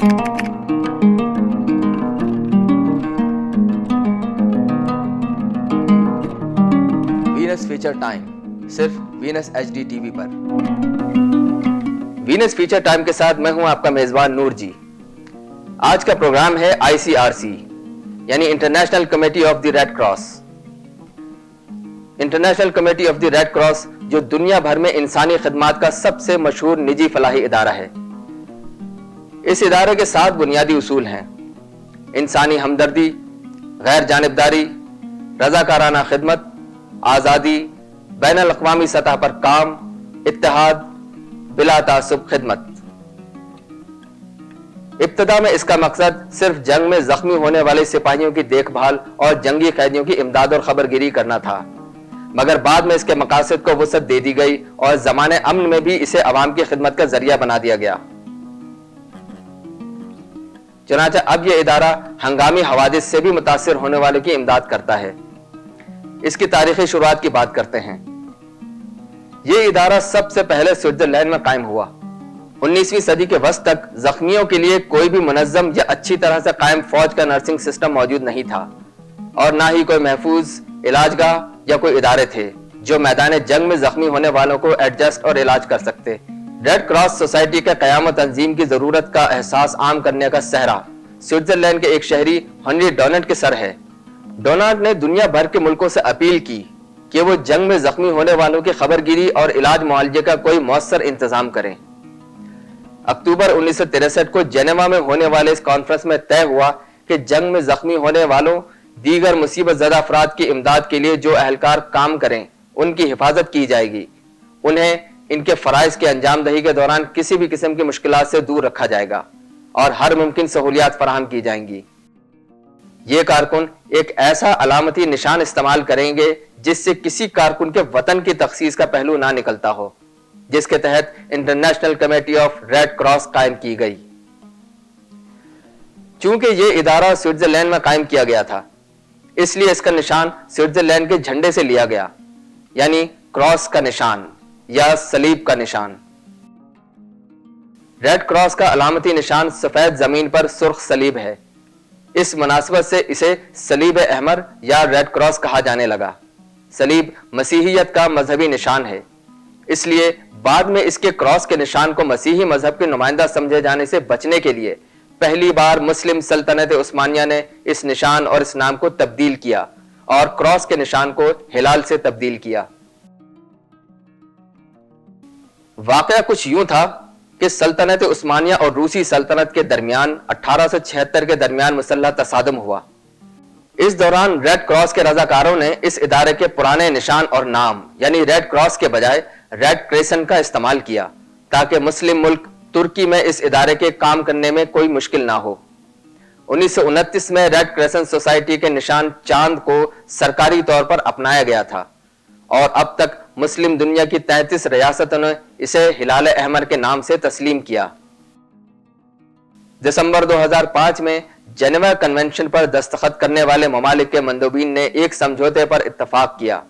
Venice feature time صرف Venice HD TV پر۔ Venice feature time کے ساتھ میں ہوں آپ کا میزبان نور جی۔ آج کا پروگرام ہے ICRC یعنی international committee of the Red Cross. International committee of the Red Cross جو دنیا بھر میں انسانی خدمات کا سب سے مشہور نجی فلاحی ادارہ ہے۔ اس ادارے کے 7 بنیادی اصول ہیں: انسانی ہمدردی، غیر جانبداری، رضاکارانہ خدمت، آزادی، بین الاقوامی سطح پر کام، اتحاد، بلا تعصب خدمت۔ ابتدا میں اس کا مقصد صرف جنگ میں زخمی ہونے والے سپاہیوں کی دیکھ بھال اور جنگی قیدیوں کی امداد اور خبرگیری کرنا تھا، مگر بعد میں اس کے مقاصد کو وسعت دے دی گئی اور زمانے امن میں بھی اسے عوام کی خدمت کا ذریعہ بنا دیا گیا۔ چنانچہ اب یہ ادارہ ہنگامی حوادث سے بھی متاثر ہونے والوں کی امداد کرتا ہے۔ اس کی تاریخی شروعات کی بات کرتے ہیں۔ یہ ادارہ سب سے پہلے سوئٹزرلینڈ میں قائم ہوا۔ 19ویں صدی کے وسط تک زخمیوں کے لیے کوئی بھی منظم یا اچھی طرح سے قائم فوج کا نرسنگ سسٹم موجود نہیں تھا، اور نہ ہی کوئی محفوظ علاج گاہ یا کوئی ادارے تھے جو میدان جنگ میں زخمی ہونے والوں کو ایڈجسٹ اور علاج کر سکتے۔ ریڈ کراس سوسائٹی کے قیام و تنظیم کی ضرورت کا احساس عام کرنے کا سہرا سوئٹزرلینڈ کے ایک شہری ہنری ڈونٹ کے سر ہے۔ ڈونٹ نے دنیا بھر کے ملکوں سے اپیل کی کہ وہ جنگ میں زخمی ہونے والوں کی خبرگیری اور علاج معالجے کا کوئی مؤثر انتظام کریں۔ اکتوبر 1963 کو جنیوا میں ہونے والے اس کانفرنس میں طے ہوا کہ جنگ میں زخمی ہونے والوں دیگر مصیبت زدہ افراد کی امداد کے لیے جو اہلکار کام کریں ان کی حفاظت کی جائے گی، انہیں ان کے فرائض کی انجام دہی کے دوران کسی بھی قسم کی مشکلات سے دور رکھا جائے گا اور ہر ممکن سہولیات فراہم کی جائیں گی۔ یہ کارکن ایک ایسا علامتی نشان استعمال کریں گے جس سے کسی کارکن کے وطن کی تخصیص کا پہلو نہ نکلتا ہو، جس کے تحت International committee of red Cross قائم کی گئی۔ چونکہ یہ ادارہ سوئٹزرلینڈ میں قائم کیا گیا تھا، اس لیے اس کا نشان سوئٹزرلینڈ کے جھنڈے سے لیا گیا، یعنی کراس کا نشان یا صلیب کا نشان۔ ریڈ کراس کا علامتی نشان سفید زمین پر سرخ صلیب ہے۔ اس مناسبت سے اسے صلیب احمر یا ریڈ کراس کہا جانے لگا۔ صلیب مسیحیت کا مذہبی نشان ہے، اس لیے بعد میں اس کے کراس کے نشان کو مسیحی مذہب کے نمائندہ سمجھے جانے سے بچنے کے لیے پہلی بار مسلم سلطنت عثمانیہ نے اس نشان اور اس نام کو تبدیل کیا اور کراس کے نشان کو ہلال سے تبدیل کیا۔ واقعہ کچھ یوں تھا کہ سلطنت عثمانیہ اور روسی سلطنت کے درمیان 1876 کے درمیان مسلح تصادم ہوا۔ اس دوران ریڈ کراس کے رضاکاروں نے اس ادارے کے پرانے نشان اور نام یعنی ریڈ کراس کے بجائے ریڈ کریسنٹ کا استعمال کیا تاکہ مسلم ملک ترکی میں اس ادارے کے کام کرنے میں کوئی مشکل نہ ہو۔ 1929 میں ریڈ کریسنٹ سوسائٹی کے نشان چاند کو سرکاری طور پر اپنایا گیا تھا، اور اب تک مسلم دنیا کی 33 ریاستوں نے اسے ہلال احمر کے نام سے تسلیم کیا۔ دسمبر 2005 میں جنیوا کنونشن پر دستخط کرنے والے ممالک کے مندوبین نے ایک سمجھوتے پر اتفاق کیا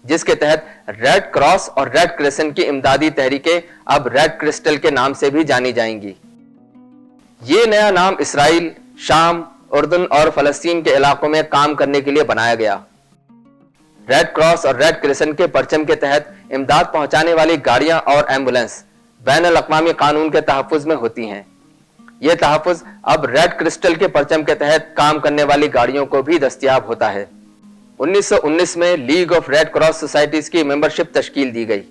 جس کے تحت ریڈ کراس اور ریڈ کریسنٹ کی امدادی تحریکیں اب ریڈ کرسٹل کے نام سے بھی جانی جائیں گی۔ یہ نیا نام اسرائیل، شام، اردن اور فلسطین کے علاقوں میں کام کرنے کے لیے بنایا گیا۔ ریڈ کراس اور ریڈ کریسنٹ کے پرچم کے تحت امداد پہنچانے والی گاڑیاں اور ایمبولینس بین الاقوامی قانون کے تحفظ میں ہوتی ہیں۔ یہ تحفظ اب ریڈ کرسٹل کے پرچم کے تحت کام کرنے والی گاڑیوں کو بھی دستیاب ہوتا ہے۔ 1919 میں League of red Cross Societies کی ممبرشپ تشکیل دی گئی۔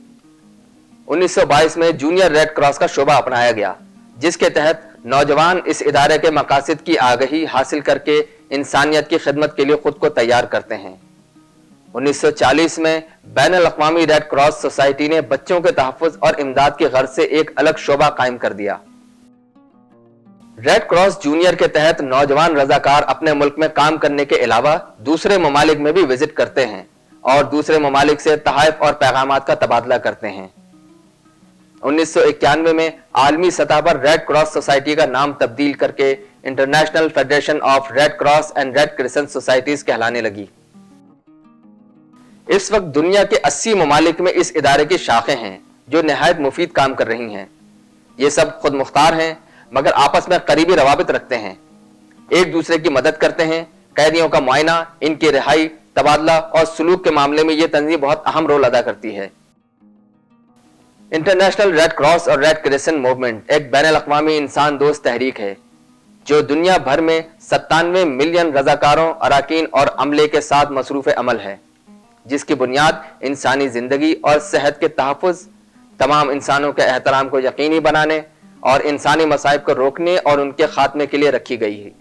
1922 میں جونیئر ریڈ کراس کا شعبہ اپنایا گیا، جس کے تحت نوجوان اس ادارے کے مقاصد کی آگہی حاصل کر کے انسانیت کی خدمت کے لیے خود کو تیار کرتے ہیں۔ 1940 میں بین الاقوامی ریڈ کراس سوسائٹی نے بچوں کے تحفظ اور امداد کی غرض سے ایک الگ شعبہ قائم کر دیا۔ ریڈ کراس جونیئر کے تحت نوجوان رضاکار اپنے ملک میں کام کرنے کے علاوہ دوسرے ممالک میں بھی وزٹ کرتے ہیں اور دوسرے ممالک سے تحائف اور پیغامات کا تبادلہ کرتے ہیں۔ 1991 میں عالمی سطح پر ریڈ کراس سوسائٹی کا نام تبدیل کر کے international federation of red cross and red crescent societies کہلانے لگی۔ اس وقت دنیا کے 80 ممالک میں اس ادارے کی شاخیں ہیں جو نہایت مفید کام کر رہی ہیں۔ یہ سب خود مختار ہیں، मगर आपस में करीबी रवाबित रखते हैं, एक दूसरे की मदद करते हैं। कैदियों का मुआयना, इनकी रिहाई, तबादला और सुलूक के मामले में यह तंजीम बहुत अहम रोल अदा करती है। इंटरनेशनल रेड क्रॉस और रेड क्रिसेंट मूवमेंट एक बैनुल-अक़वामी इंसान दोस्त तहरीक है जो दुनिया भर में 97 मिलियन रजाकारों, अरकान और अमले के साथ मसरूफ़ अमल है, जिसकी बुनियाद इंसानी जिंदगी और सेहत के तहफ़्फ़ुज़, तमाम इंसानों के एहतराम को यकीनी बनाने और इंसानी मसाइब को रोकने और उनके खात्मे के लिए रखी गई है।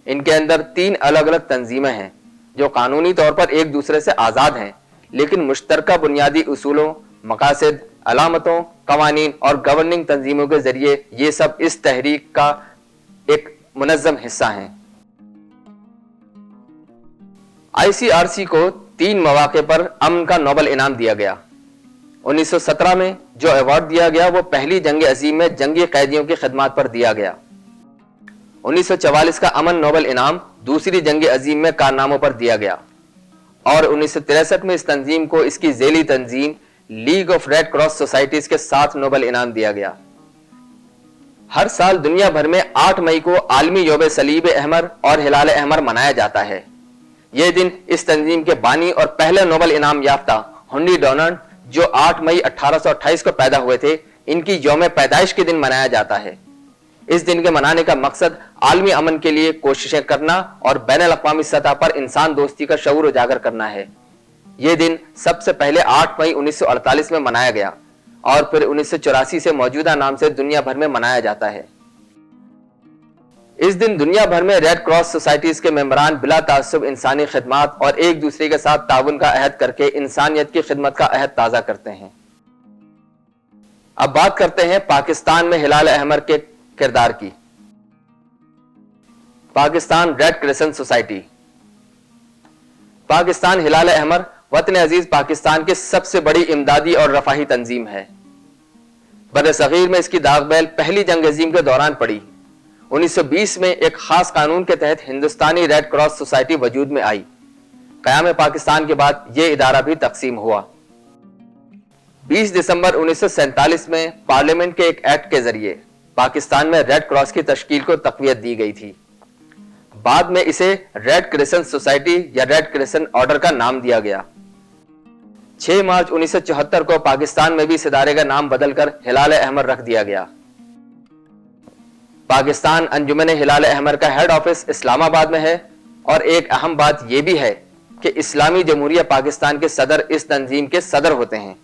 इनके अंदर 3 अलग अलग तंजीमें हैं जो कानूनी तौर पर एक दूसरे से आज़ाद हैं, लेकिन मुश्तरका बुनियादी उसूलों, मकासद, अलामतों, कवानीन और गवर्निंग तंजीमों के जरिए ये सब इस तहरीक का एक मुनज़्ज़म हिस्सा हैं। ICRC को 3 मौके पर अमन का नोबेल इनाम दिया गया। 1917 में जो अवार्ड दिया गया वो पहली जंग अजीम में जंगी कैदियों की खिदमत पर दिया गया। 1944 का अमन नोबेल इनाम दूसरी जंग अजीम में कारनामों पर दिया गया और 1963 में इस तंजीम को इसकी झेली तंजीम league of red cross societies के 7 नोबेल इनाम दिया गया। हर साल दुनिया भर में 8 मई को आलमी योम सलीब अहमर और हिलाल अहमर मनाया जाता है। यह दिन इस तंजीम के बानी और पहले नोबेल इनाम याफ्ता हेनरी डोनाल्ड, जो 8 मई 1828 को पैदा हुए थे, इनकी यौम पैदाइश के दिन मनाया जाता है। इस दिन के मनाने का मकसद आलमी अमन के लिए कोशिशें करना और बैनुल-अक़वामी सतह पर इंसान दोस्ती का शऊर उजागर करना है। यह दिन सबसे पहले 8 मई 1948 में मनाया गया और फिर 1984 से मौजूदा नाम से दुनिया भर में मनाया जाता है। इस दिन दुनिया भर में रेड क्रॉस सोसाइटीज के मेंबरान बिला तासुब इंसानी खिदमत और एक दूसरे के साथ ताउन का अहद करके इंसानियत की खिदमत का अहद ताज़ा करते हैं। अब बात करते हैं पाकिस्तान में हिलाल अहमर के किरदार की। Pakistan red crescent society. Pakistan हिलाल अहमर वतन अजीज पाकिस्तान की सबसे बड़ी इमदादी और रफाही तंजीम है। बरसगीर में इसकी दागबैल पहली जंग अजीम के दौरान पड़ी। 1920 में एक खास कानून के तहत हिंदुस्तानी रेड क्रॉस सोसाइटी वजूद में आई। क़याम पाकिस्तान के बाद यह इदारा भी तकसीम हुआ। 20 दिसंबर 1947 में पार्लियामेंट के एक एक्ट के जरिए पाकिस्तान में रेड क्रॉस की तश्कील को तक़वियत दी गई थी। बाद में इसे रेड क्रिसेंट सोसाइटी या रेड क्रिसेंट ऑर्डर का नाम दिया गया। 6 मार्च 1974 को पाकिस्तान में भी इस इदारे का नाम बदलकर हिलाल अहमर रख दिया गया। पाकिस्तान अंजुमन हिलाल अहमर का हेड ऑफिस इस्लामाबाद में है और एक अहम बात यह भी है कि इस्लामी जमहूरिया पाकिस्तान के सदर इस तंजीम के सदर होते हैं।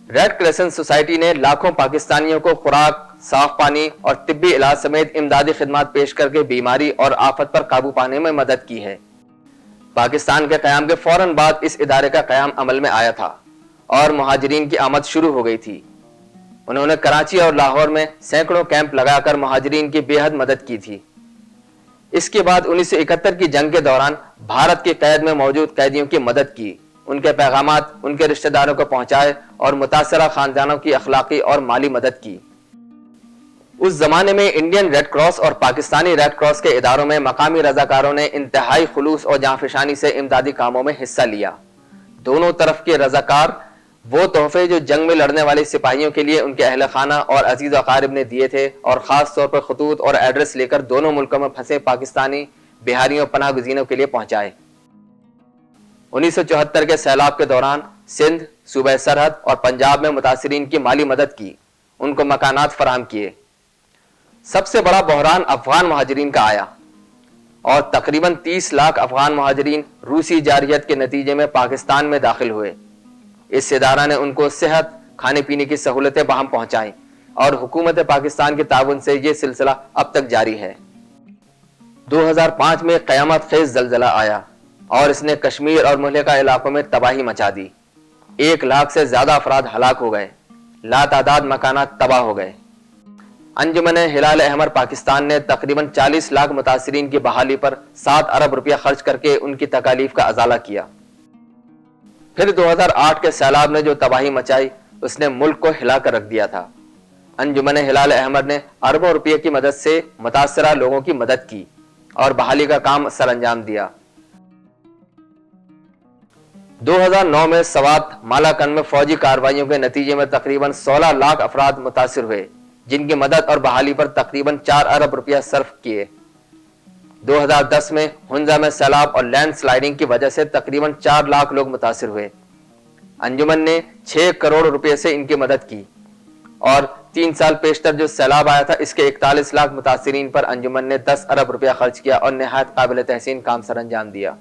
रेड क्रिसेंट सोसाइटी ने लाखों पाकिस्तानियों को खुराक, साफ पानी और तिब्बी इलाज समेत इमदादी खिदमत पेश करके बीमारी और आफत पर काबू पाने में मदद की है। पाकिस्तान के क़याम के फौरन बाद इस इदारे का क़याम अमल में आया था और मुहाजिरीन की आमद शुरू हो गई थी। उन्होंने कराची और लाहौर में सैकड़ों कैंप लगाकर मुहाजिरीन की बेहद मदद की थी। इसके बाद 1971 की जंग के दौरान भारत की कैद में मौजूद कैदियों की मदद की, उनके पैगामात उनके रिश्तेदारों को पहुंचाए और मुतासरा खानदानों की अखलाकी और माली मदद की। उस जमाने में इंडियन रेड क्रॉस और पाकिस्तानी रेड क्रॉस के इदारों में मकामी रजाकारों ने इंतहाई खुलूस और जांफशानी से इमदादी कामों में हिस्सा लिया। दोनों तरफ के रजाकार वो तोहफे जो जंग में लड़ने वाले सिपाहियों के लिए उनके अहल खाना और अजीज अकारिब ने दिए थे और खास तौर पर खतूत और एड्रेस लेकर दोनों मुल्कों में फंसे पाकिस्तानी बिहारियों पनाह गुज़ीनों के लिए पहुंचाए। 1974 के सैलाब के दौरान सिंध, सूबे सरहद और पंजाब में मुतासिरीन की माली मदद की, उनको मकानात फराहम किए। सबसे बड़ा बहरान अफगान मुहाजिरीन का आया और तकरीबन 30 लाख अफगान मुहाजिरीन रूसी जारियत के नतीजे में पाकिस्तान में दाखिल हुए। इस इदारा ने उनको सेहत, खाने पीने की सहूलतें बहाम पहुंचाई और हुकूमत पाकिस्तान के ताउन से यह सिलसिला अब तक जारी है। 2005 में क़यामत खेज जलजला आया और इसने कश्मीर और मुल्हिका इलाकों में तबाही मचा दी। 1 लाख से ज्यादा अफराद हलाक हो गए, लातादाद मकानात तबाह हो गए। अंजुमन हिलाल अहमर पाकिस्तान ने तकरीबन 40 लाख मुतासिरीन की बहाली पर 7 अरब रुपया खर्च करके उनकी तकालीफ का अजाला किया। फिर 2008 के सैलाब ने जो तबाही मचाई उसने मुल्क को हिला कर रख दिया था। अंजुमन हिलाल अहमर ने अरबों रुपये की मदद से मुतासरा लोगों की मदद की और बहाली का काम सरअंजाम दिया। 2009 में सवात मालाकन में फौजी कार्रवाइयों के नतीजे में तकरीबन 16 लाख अफराद मुतासिर हुए। जिनकी मदद और बहाली पर तकरीबन 4 अरब रुपया सर्फ किए। 2010 में हुंजा में सैलाब और लैंड स्लाइडिंग की वजह से तकरीबन 4 लाख लोग मुतासिर हुए। अंजुमन ने 6 करोड़ रुपए से इनकी मदद की और 3 साल पेशतर जो सैलाब आया था इसके 41 लाख मुतासिरीन पर अंजुमन ने 10 अरब रुपया खर्च किया और निहायत काबिल तहसीन काम सर अंजाम दिया।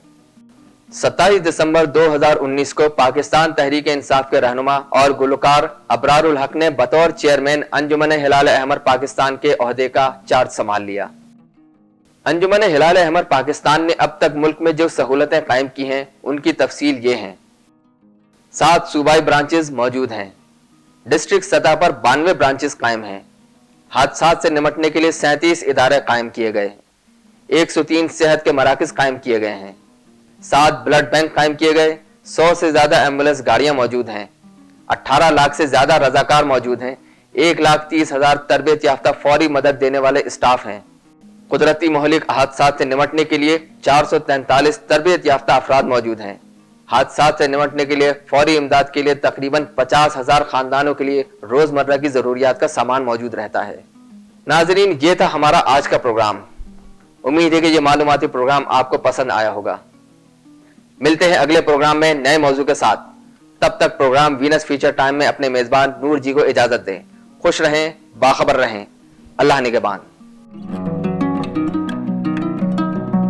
27 दिसंबर 2019 को पाकिस्तान तहरीक इंसाफ के रहनुमा और गुलकार अबरारुल हक ने बतौर चेयरमैन अंजुमन हिलाल अहमर पाकिस्तान के ओहदे का चार्ज संभाल लिया। अंजुमन हिलाल अहमर पाकिस्तान ने अब तक मुल्क में जो सहूलतें कायम की हैं उनकी तफसील ये हैं। 7 सूबाई ब्रांचेस मौजूद हैं। डिस्ट्रिक्ट सतह पर 92 ब्रांचेस कायम हैं। हादसात से निमटने के लिए 37 इदारे कायम किए गए। 103 सेहत के मराकज कायम किए गए हैं। 7 ब्लड बैंक कायम किए गए। 100 से ज्यादा एम्बुलेंस गाड़ियां मौजूद हैं। 18 लाख से ज्यादा रजाकार मौजूद हैं। 1,30,000 तरबियत याफ्ता फौरी मदद देने वाले स्टाफ हैं। कुदरती मोहलिक हादसात से निमटने के लिए 443 तरबियत याफ्ता अफराद मौजूद हैं। हादसात से निमटने के लिए फौरी इमदाद के लिए तकरीबन 50,000 खानदानों के लिए रोजमर्रा की जरूरियात का सामान मौजूद रहता है। नाजरीन, ये था हमारा आज का प्रोग्राम। उम्मीद है कि ये मालूमाती प्रोग्राम आपको पसंद आया होगा। मिलते हैं अगले प्रोग्राम में नए मौजू के साथ। तब तक प्रोग्राम वीनस फीचर टाइम में अपने मेजबान नूर जी को इजाजत दें। खुश रहें, बाखबर रहें। अल्लाह निगहबान।